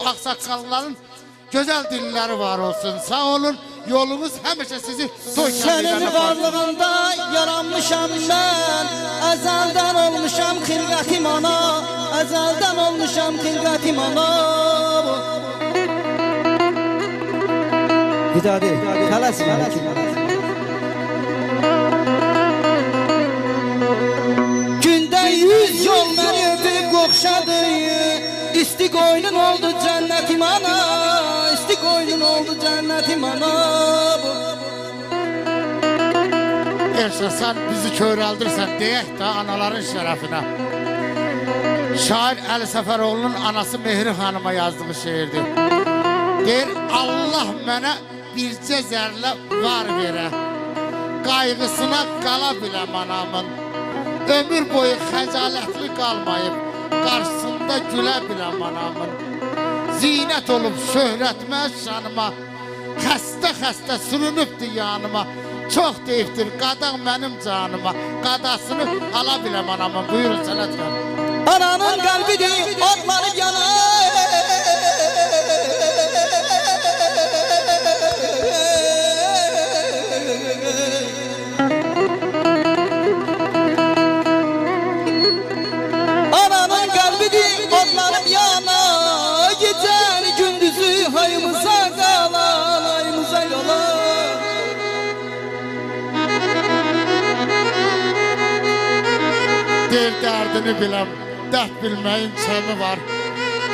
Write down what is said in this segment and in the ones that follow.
Aksakalların güzel dilleri var olsun. Sağ olun. Yolunuz həmişə sizi doy Senin varlığında yaranmışam ben. Ezelden olmuşam xilqətim ana. Ezelden olmuşam xilqətim ana. Bir daha değil. Tələsmə. Gündə 100 yol məni öpüb qoxşadı. İsti qoynun oldu cənnetim ana. İsti qoynun oldu cənnetim ana. Gerçi sen bizi köreldirsen deyək də anaların şərəfinə. Şair Əli Səfəroğlu'nun anası Mehri Hanım'a yazdığı şiirdir. Deyir, Allah mənə bircə zərlə var verə. Qayğısına qala biləm anamın. Ömür boyu xəcalətli qalmayıb, qarşısında gülə biləm anamın. Zinət olub şöhrətmə şanıma, xəstə sürünübdür yanıma. Çox deyibdir qadaq mənim canıma, qadasını ala biləm anamın. Buyurun sənətkar. Ananın qəlbidir, otlanıb yanar. Ananın qəlbidir, otlanıb yanar. Gecəni gündüzü hayımıza qalan, hayımıza qalan. Deyir dərdini biləm, dərd bilməyin çəmi var.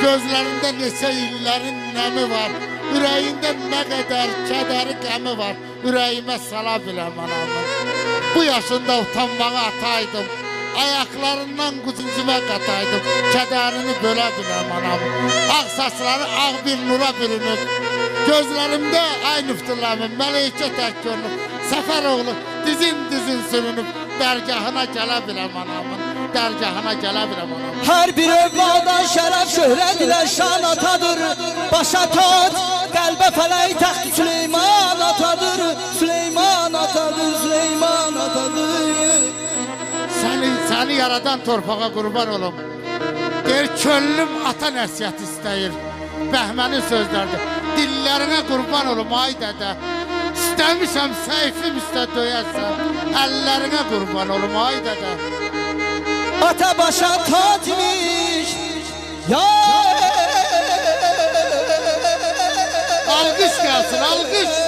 Gözlərində neçə illərin nəmi var. Ürəyində nə qədər kədəri qəmi var. Ürəyimə sala biləm anamın. Bu yaşında utanmağa ataydım. Ayaklarından quzuncuma qataydım. Kədərini bölə biləm anamın. Ağ saçları ağ bir nura bürünüb. Gözlərimdə ay nüftürləmin mələkə tək görünüb. Səfəroğlu dizin sürünüb. Dərgahına gələ biləm anamın. Dərgahına gələ biləm anamın. Hər bir övladan şərəf şöhrət ilə şan atadır. Başa tac, qəlbə fələk təxt Süleyman atadır. Süleyman atadır, Süleyman atadır. Səni yaradan torpağa qurban olum. Deyir, köllüm ata nəsiyyət istəyir. Bəhmənin sözlərdir. Dillərinə qurban olum ay dədə. İstəmişəm səyfim üstə döyəsən. Əllərinə qurban olum ay dədə. Ata başa tacmış. Ya Alqış gəlsin, alqış.